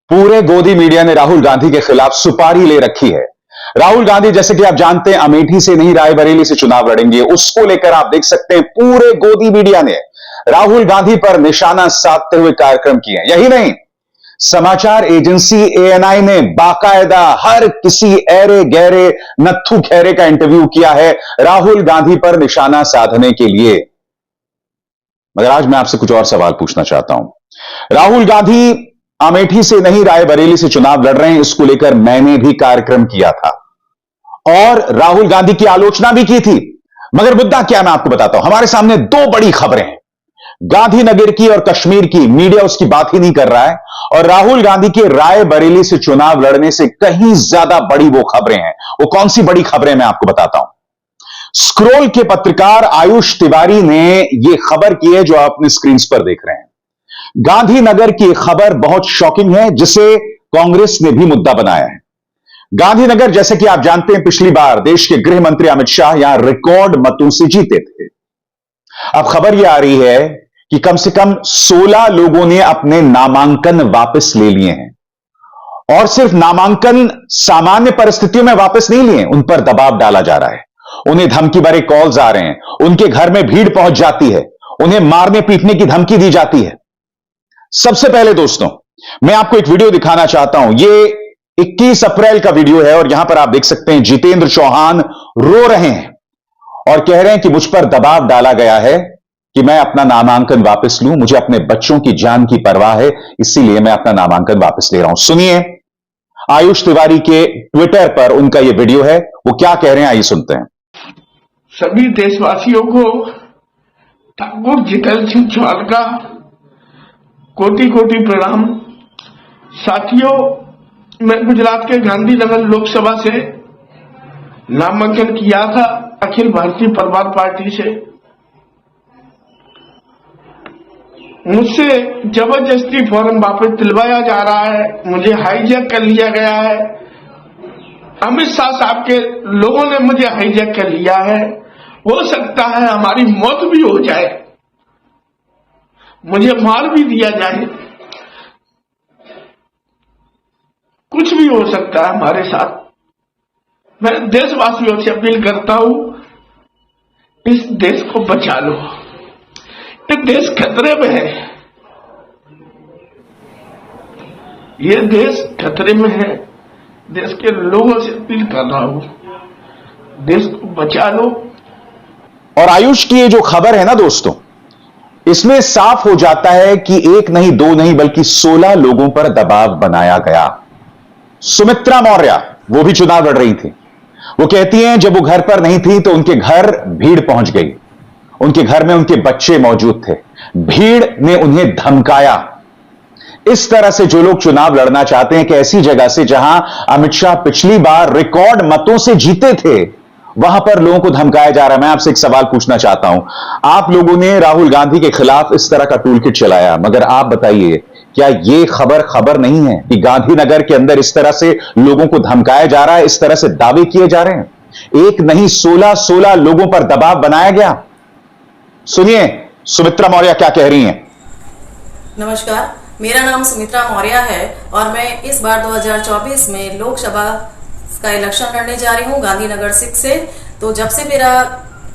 पूरे गोदी मीडिया ने राहुल गांधी के खिलाफ सुपारी ले रखी है। राहुल गांधी जैसे कि आप जानते हैं अमेठी से नहीं रायबरेली से चुनाव लड़ेंगे, उसको लेकर आप देख सकते हैं पूरे गोदी मीडिया ने राहुल गांधी पर निशाना साधते हुए कार्यक्रम किए। यही नहीं, समाचार एजेंसी एएनआई ने बाकायदा हर किसी ऐरे गहरे नत्थु खैरे का इंटरव्यू किया है राहुल गांधी पर निशाना साधने के लिए। मगर आज मैं आपसे कुछ और सवाल पूछना चाहता हूं। राहुल गांधी अमेठी से नहीं रायबरेली से चुनाव लड़ रहे हैं, इसको लेकर मैंने भी कार्यक्रम किया था और राहुल गांधी की आलोचना भी की थी। मगर मुद्दा क्या मैं आपको बताता हूं। हमारे सामने दो बड़ी खबरें हैं, गांधीनगर की और कश्मीर की। मीडिया उसकी बात ही नहीं कर रहा है और राहुल गांधी के रायबरेली से चुनाव लड़ने से कहीं ज्यादा बड़ी वो खबरें हैं। वो कौन सी बड़ी खबरें मैं आपको बताता हूं। स्क्रोल के पत्रकार आयुष तिवारी ने यह खबर की है जो आप अपने स्क्रीन पर देख रहे हैं। गांधीनगर की खबर बहुत शॉकिंग है जिसे कांग्रेस ने भी मुद्दा बनाया है। गांधीनगर, जैसे कि आप जानते हैं, पिछली बार देश के गृह मंत्री अमित शाह यहां रिकॉर्ड मतों से जीते थे। अब खबर यह आ रही है कि कम से कम 16 लोगों ने अपने नामांकन वापस ले लिए हैं और सिर्फ नामांकन सामान्य परिस्थितियों में वापस नहीं लिए, उन पर दबाव डाला जा रहा है। उन्हें धमकी भरे कॉल्स आ रहे हैं, उनके घर में भीड़ पहुंच जाती है, उन्हें मारने पीटने की धमकी दी जाती है। सबसे पहले दोस्तों मैं आपको एक वीडियो दिखाना चाहता हूं। यह 21 अप्रैल का वीडियो है और यहां पर आप देख सकते हैं जितेंद्र चौहान रो रहे हैं और कह रहे हैं कि मुझ पर दबाव डाला गया है कि मैं अपना नामांकन वापस लूं, मुझे अपने बच्चों की जान की परवाह है, इसीलिए मैं अपना नामांकन वापस ले रहा हूं। सुनिए आयुष तिवारी के ट्विटर पर उनका यह वीडियो है, वो क्या कह रहे हैं, आइए सुनते हैं। सभी देशवासियों को ठाकुर जितेंद्र सिंह चौहान का कोटि कोटि प्रणाम। साथियों, मैं गुजरात के गांधीनगर लोकसभा से नामांकन किया था अखिल भारतीय परिवार पार्टी से। मुझसे जबरदस्ती फॉर्म वापस दिलवाया जा रहा है, मुझे हाईजैक कर लिया गया है। अमित शाह साहब के लोगों ने मुझे हाईजैक कर लिया है। हो सकता है हमारी मौत भी हो जाए, मुझे मार भी दिया जाए, कुछ भी हो सकता है हमारे साथ। मैं देशवासियों से अपील करता हूं, इस देश को बचा लो, ये देश खतरे में है, ये देश खतरे में है। देश के लोगों से अपील कर रहा हूं, देश को बचा लो। और आयुष की ये जो खबर है ना दोस्तों, इसमें साफ हो जाता है कि एक नहीं दो नहीं बल्कि 16 लोगों पर दबाव बनाया गया। सुमित्रा मौर्य वो भी चुनाव लड़ रही थी। वो कहती हैं जब वो घर पर नहीं थी तो उनके घर भीड़ पहुंच गई, उनके घर में उनके बच्चे मौजूद थे, भीड़ ने उन्हें धमकाया। इस तरह से जो लोग चुनाव लड़ना चाहते हैं कि ऐसी जगह से जहां अमित शाह पिछली बार रिकॉर्ड मतों से जीते थे, वहां पर लोगों को धमकाया जा रहा है। मैं आपसे एक सवाल पूछना चाहता हूं, आप लोगों ने राहुल गांधी के खिलाफ इस तरह का टूल किट चलाया, मगर आप बताइए क्या यह खबर नहीं है कि गांधीनगर के अंदर इस तरह से लोगों को धमकाया जा रहा है, इस तरह से दावे किए जा रहे हैं। एक नहीं 16 लोगों पर दबाव बनाया गया। सुनिए सुमित्रा मौर्य क्या कह रही हैं। नमस्कार, मेरा नाम सुमित्रा मौर्य है और मैं इस बार 2024 में लोकसभा का इलेक्शन लड़ने जा रही हूँ गांधीनगर 6 से। तो जब से मेरा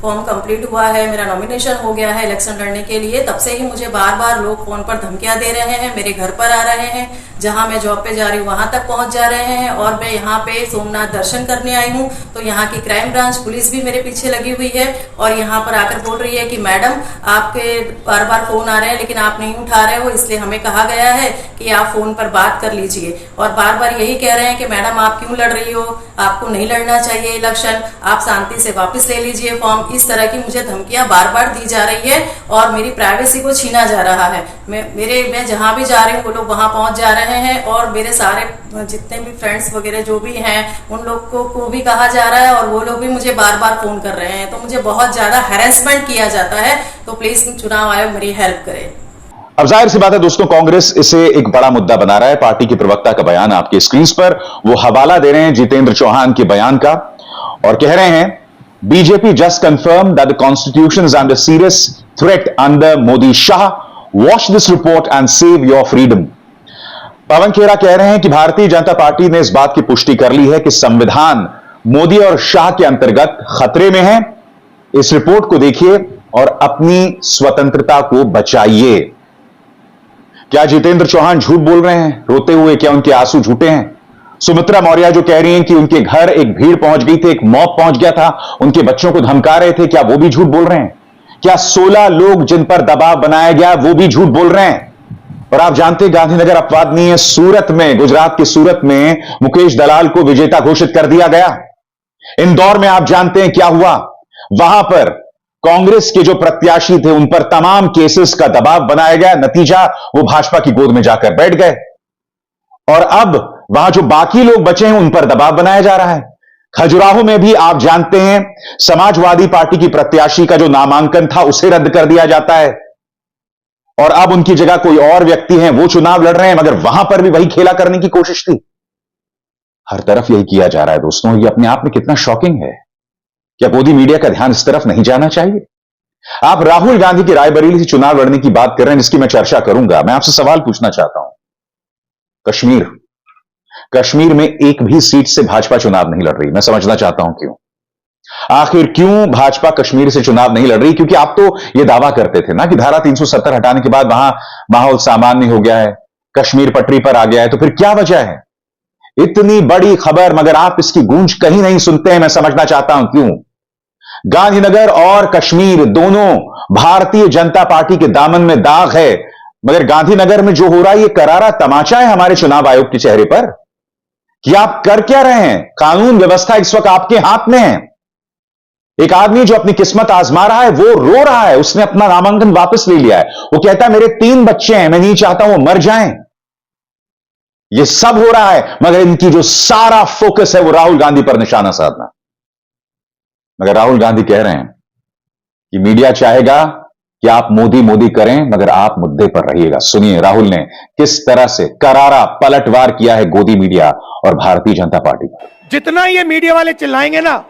फॉर्म कंप्लीट हुआ है, मेरा नॉमिनेशन हो गया है इलेक्शन लड़ने के लिए, तब से ही मुझे बार बार लोग फोन पर धमकियां दे रहे हैं, मेरे घर पर आ रहे हैं, जहां मैं जॉब पे जा रही हूँ वहां तक पहुंच जा रहे हैं। और मैं यहाँ पे सोमनाथ दर्शन करने आई हूँ तो यहाँ की क्राइम ब्रांच पुलिस भी मेरे पीछे लगी हुई है और यहाँ पर आकर बोल रही है कि मैडम आपके बार बार फोन आ रहे हैं लेकिन आप नहीं उठा रहे हो, इसलिए हमें कहा गया है कि आप फोन पर बात कर लीजिए। और बार बार यही कह रहे हैं कि मैडम आप क्यों लड़ रही हो, आपको नहीं लड़ना चाहिए इलेक्शन, आप शांति से वापस ले लीजिए फॉर्म। इस तरह की मुझे धमकियां बार बार दी जा रही है और मेरी प्राइवेसी को छीना जा रहा है। मैं जहां भी जा रही हूँ वो लोग वहां पहुंच जा रहे हैं और मेरे सारे जितने भी फ्रेंड्स वगैरह जो भी हैं उन लोगों को भी कहा जा रहा है और वो लोग भी मुझे बार बार फोन कर रहे हैं। तो मुझे बहुत ज्यादा हैरेसमेंट किया जाता है। तो प्लीज चुनाव आयोग मेरी हेल्प करे। अब जाहिर सी बात है दोस्तों, कांग्रेस इसे एक बड़ा मुद्दा बना रहा है। पार्टी के प्रवक्ता का बयान आपके स्क्रीन पर, वो हवाला दे रहे हैं जितेंद्र चौहान के बयान का और कह रहे हैं BJP just confirm that the constitution is under serious threat under Modi Shah, watch this report and save your freedom. Pawan Khera कह रहे हैं कि भारतीय जनता पार्टी ने इस बात की पुष्टि कर ली है कि संविधान मोदी और शाह के अंतर्गत खतरे में है। इस रिपोर्ट को देखिए और अपनी स्वतंत्रता को बचाइए। क्या जितेंद्र चौहान झूठ बोल रहे हैं रोते हुए? क्या उनके आंसू झूठे हैं? सुमित्रा मौर्य जो कह रही हैं कि उनके घर एक भीड़ पहुंच गई थी, एक मॉब पहुंच गया था, उनके बच्चों को धमका रहे थे, क्या वो भी झूठ बोल रहे हैं? क्या 16 लोग जिन पर दबाव बनाया गया वो भी झूठ बोल रहे हैं? और आप जानते हैं गांधीनगर अपवाद नहीं है। सूरत में, गुजरात के सूरत में मुकेश दलाल को विजेता घोषित कर दिया गया। इंदौर में आप जानते हैं क्या हुआ? वहां पर कांग्रेस के जो प्रत्याशी थे उन पर तमाम केसेस का दबाव बनाया गया। नतीजा, वो भाजपा की गोद में जाकर बैठ गए। और अब वहां जो बाकी लोग बचे हैं उन पर दबाव बनाया जा रहा है। खजुराहो में भी आप जानते हैं समाजवादी पार्टी की प्रत्याशी का जो नामांकन था उसे रद्द कर दिया जाता है और अब उनकी जगह कोई और व्यक्ति हैं, वो चुनाव लड़ रहे हैं, मगर वहां पर भी वही खेला करने की कोशिश थी। हर तरफ यही किया जा रहा है दोस्तों। ये अपने आप में कितना शॉकिंग है। क्या मोदी मीडिया का ध्यान इस तरफ नहीं जाना चाहिए? आप राहुल गांधी की रायबरेली से चुनाव लड़ने की बात कर रहे हैं, जिसकी मैं चर्चा करूंगा। मैं आपसे सवाल पूछना चाहता हूं। कश्मीर में एक भी सीट से भाजपा चुनाव नहीं लड़ रही। मैं समझना चाहता हूं क्यों। आखिर क्यों भाजपा कश्मीर से चुनाव नहीं लड़ रही? क्योंकि आप तो यह दावा करते थे ना कि धारा 370 हटाने के बाद वहां माहौल सामान्य हो गया है, कश्मीर पटरी पर आ गया है। तो फिर क्या वजह है? इतनी बड़ी खबर मगर आप इसकी गूंज कहीं नहीं सुनते हैं। मैं समझना चाहता हूं क्यों। गांधीनगर और कश्मीर दोनों भारतीय जनता पार्टी के दामन में दाग है, मगर गांधीनगर में जो हो रहा है यह करारा तमाचा है हमारे चुनाव आयोग के चेहरे पर कि आप कर क्या रहे हैं। कानून व्यवस्था इस वक्त आपके हाथ में है। एक आदमी जो अपनी किस्मत आजमा रहा है वो रो रहा है, उसने अपना नामांकन वापस ले लिया है। वो कहता है मेरे 3 बच्चे हैं, मैं नहीं चाहता वो मर जाएं। ये सब हो रहा है मगर इनकी जो सारा फोकस है वो राहुल गांधी पर निशाना साधना। मगर राहुल गांधी कह रहे हैं कि मीडिया चाहेगा कि आप मोदी मोदी करें मगर आप मुद्दे पर रहिएगा। सुनिए राहुल ने किस तरह से करारा पलटवार किया है गोदी मीडिया और भारतीय जनता पार्टी पर। जितना ये मीडिया वाले चिल्लाएंगे ना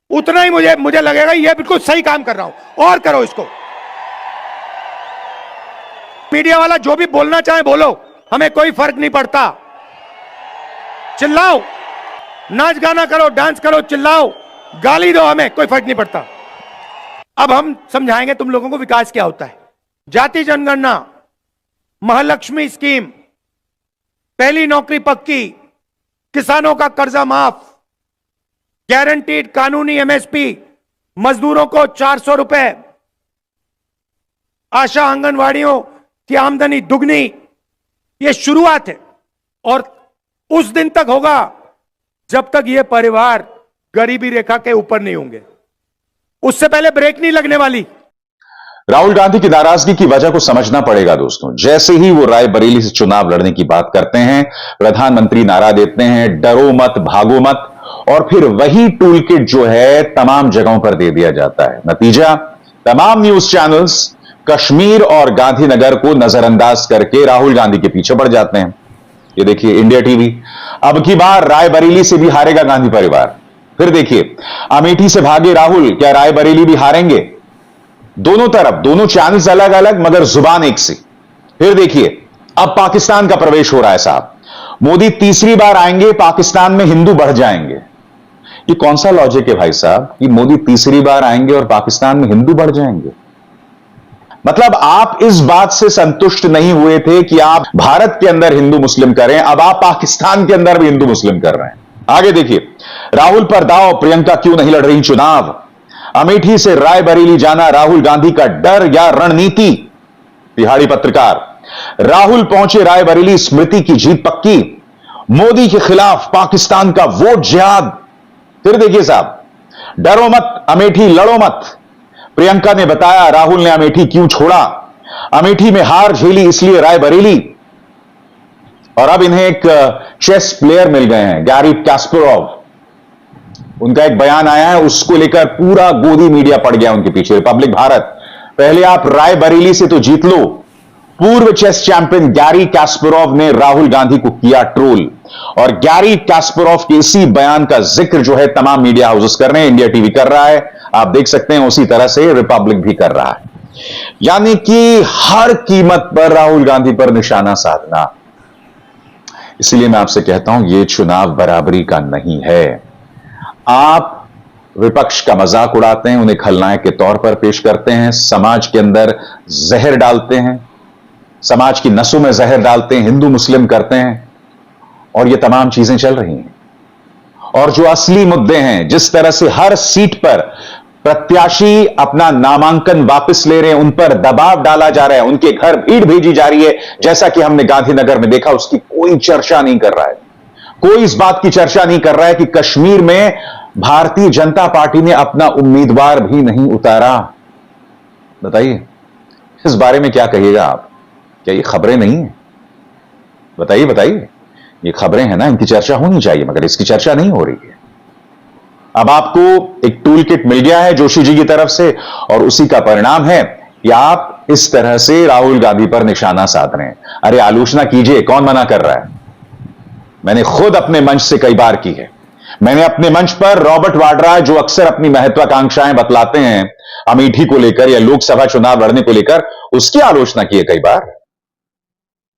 उतना ही मुझे लगेगा ये बिल्कुल सही काम कर रहा हूं और करो इसको। मीडिया वाला जो भी बोलना चाहे बोलो, हमें कोई फर्क नहीं पड़ता। चिल्लाओ, नाच गाना करो, डांस करो, चिल्लाओ, गाली दो, हमें कोई फर्क नहीं पड़ता। अब हम समझाएंगे तुम लोगों को विकास क्या होता है। जाति जनगणना, महालक्ष्मी स्कीम, पहली नौकरी पक्की, किसानों का कर्जा माफ, गारंटीड कानूनी एमएसपी, मजदूरों को 400 रुपए, आशा आंगनवाड़ियों की आमदनी दुगनी। यह शुरुआत है और उस दिन तक होगा जब तक यह परिवार गरीबी रेखा के ऊपर नहीं होंगे। उससे पहले ब्रेक नहीं लगने वाली। राहुल गांधी की नाराजगी की वजह को समझना पड़ेगा दोस्तों। जैसे ही वो रायबरेली से चुनाव लड़ने की बात करते हैं, प्रधानमंत्री नारा देते हैं डरो मत भागो मत, और फिर वही टूल किट जो है तमाम जगहों पर दे दिया जाता है। नतीजा, तमाम न्यूज चैनल्स कश्मीर और गांधीनगर को नजरअंदाज करके राहुल गांधी के पीछे पड़ जाते हैं। ये देखिए इंडिया टीवी, अब की बार रायबरेली से भी हारेगा गांधी परिवार। फिर देखिए अमेठी से भागे राहुल, क्या रायबरेली भी हारेंगे? दोनों तरफ, दोनों चैनल्स अलग अलग मगर जुबान एक सी। फिर देखिए अब पाकिस्तान का प्रवेश हो रहा है साहब। मोदी तीसरी बार आएंगे, पाकिस्तान में हिंदू बढ़ जाएंगे। ये कौन सा लॉजिक है भाई साहब कि मोदी तीसरी बार आएंगे और पाकिस्तान में हिंदू बढ़ जाएंगे? मतलब आप इस बात से संतुष्ट नहीं हुए थे कि आप भारत के अंदर हिंदू मुस्लिम करें, अब आप पाकिस्तान के अंदर भी हिंदू मुस्लिम कर रहे हैं। आगे देखिए, राहुल पर दाव, प्रियंका क्यों नहीं लड़ रही चुनाव? अमेठी से रायबरेली जाना राहुल गांधी का डर या रणनीति? तिहाड़ी पत्रकार, राहुल पहुंचे रायबरेली, स्मृति की जीत पक्की, मोदी के खिलाफ पाकिस्तान का वोट जिहाद। फिर देखिए साहब, डरो मत, अमेठी लड़ो मत। प्रियंका ने बताया राहुल ने अमेठी क्यों छोड़ा, अमेठी में हार झेली इसलिए रायबरेली। और अब इन्हें एक चेस प्लेयर मिल गए हैं, गैरी कास्परोव। उनका एक बयान आया है, उसको लेकर पूरा गोदी मीडिया पड़ गया उनके पीछे। रिपब्लिक भारत, पहले आप रायबरेली से तो जीत लो। पूर्व चेस चैंपियन गैरी कास्परोव ने राहुल गांधी को किया ट्रोल, और गैरी कास्परोव के इसी बयान का जिक्र जो है तमाम मीडिया हाउसेस कर रहे हैं। इंडिया टीवी कर रहा है, आप देख सकते हैं, उसी तरह से रिपब्लिक भी कर रहा है। यानी कि हर कीमत पर राहुल गांधी पर निशाना साधना। इसलिए मैं आपसे कहता हूं, यह चुनाव बराबरी का नहीं है। आप विपक्ष का मजाक उड़ाते हैं, उन्हें खलनायक के तौर पर पेश करते हैं, समाज के अंदर जहर डालते हैं, समाज की नसों में जहर डालते हैं, हिंदू मुस्लिम करते हैं, और ये तमाम चीजें चल रही हैं। और जो असली मुद्दे हैं, जिस तरह से हर सीट पर प्रत्याशी अपना नामांकन वापस ले रहे हैं, उन पर दबाव डाला जा रहा है, उनके घर भीड़ भेजी जा रही है, जैसा कि हमने गांधीनगर में देखा, उसकी कोई चर्चा नहीं कर रहा है। कोई इस बात की चर्चा नहीं कर रहा है कि कश्मीर में भारतीय जनता पार्टी ने अपना उम्मीदवार भी नहीं उतारा। बताइए, इस बारे में क्या कहिएगा आप? क्या ये खबरें नहीं है? बताइए बताइए, ये खबरें हैं ना, इनकी चर्चा होनी चाहिए, मगर इसकी चर्चा नहीं हो रही है। अब आपको एक टूल किट मिल गया है जोशी जी की तरफ से, और उसी का परिणाम है कि आप इस तरह से राहुल गांधी पर निशाना साध रहे हैं। अरे आलोचना कीजिए, कौन मना कर रहा है? मैंने खुद अपने मंच से कई बार की है। मैंने अपने मंच पर रॉबर्ट वाड्रा, जो अक्सर अपनी महत्वाकांक्षाएं बतलाते हैं अमेठी को लेकर या लोकसभा चुनाव लड़ने को लेकर, उसकी आलोचना की है कई बार।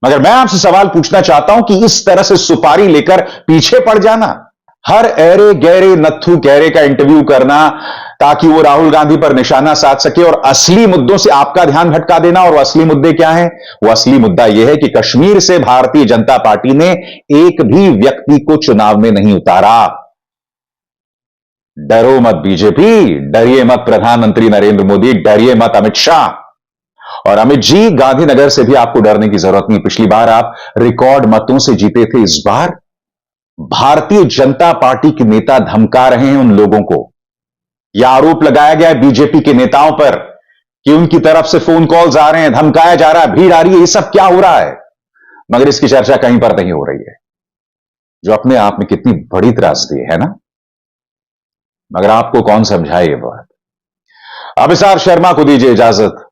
मगर मैं आपसे सवाल पूछना चाहता हूं कि इस तरह से सुपारी लेकर पीछे पड़ जाना, हर ऐरे गहरे नत्थु गहरे का इंटरव्यू करना ताकि वो राहुल गांधी पर निशाना साध सके और असली मुद्दों से आपका ध्यान भटका देना। और असली मुद्दे क्या हैं? वो असली मुद्दा यह है कि कश्मीर से भारतीय जनता पार्टी ने एक भी व्यक्ति को चुनाव में नहीं उतारा। डरो मत बीजेपी, डरिए मत प्रधानमंत्री नरेंद्र मोदी, डरिए मत अमित शाह। और अमित जी, गांधीनगर से भी आपको डरने की जरूरत नहीं। पिछली बार आप रिकॉर्ड मतों से जीते थे, इस बार भारतीय जनता पार्टी के नेता धमका रहे हैं उन लोगों को। यह आरोप लगाया गया है बीजेपी के नेताओं पर कि उनकी तरफ से फोन कॉल्स आ रहे हैं, धमकाया जा रहा है, भीड़ आ रही है। ये सब क्या हो रहा है? मगर इसकी चर्चा कहीं पर नहीं हो रही है, जो अपने आप में कितनी बड़ी त्रासदी है ना। मगर आपको कौन समझाए ये बात? अभिसार शर्मा को दीजिए इजाजत।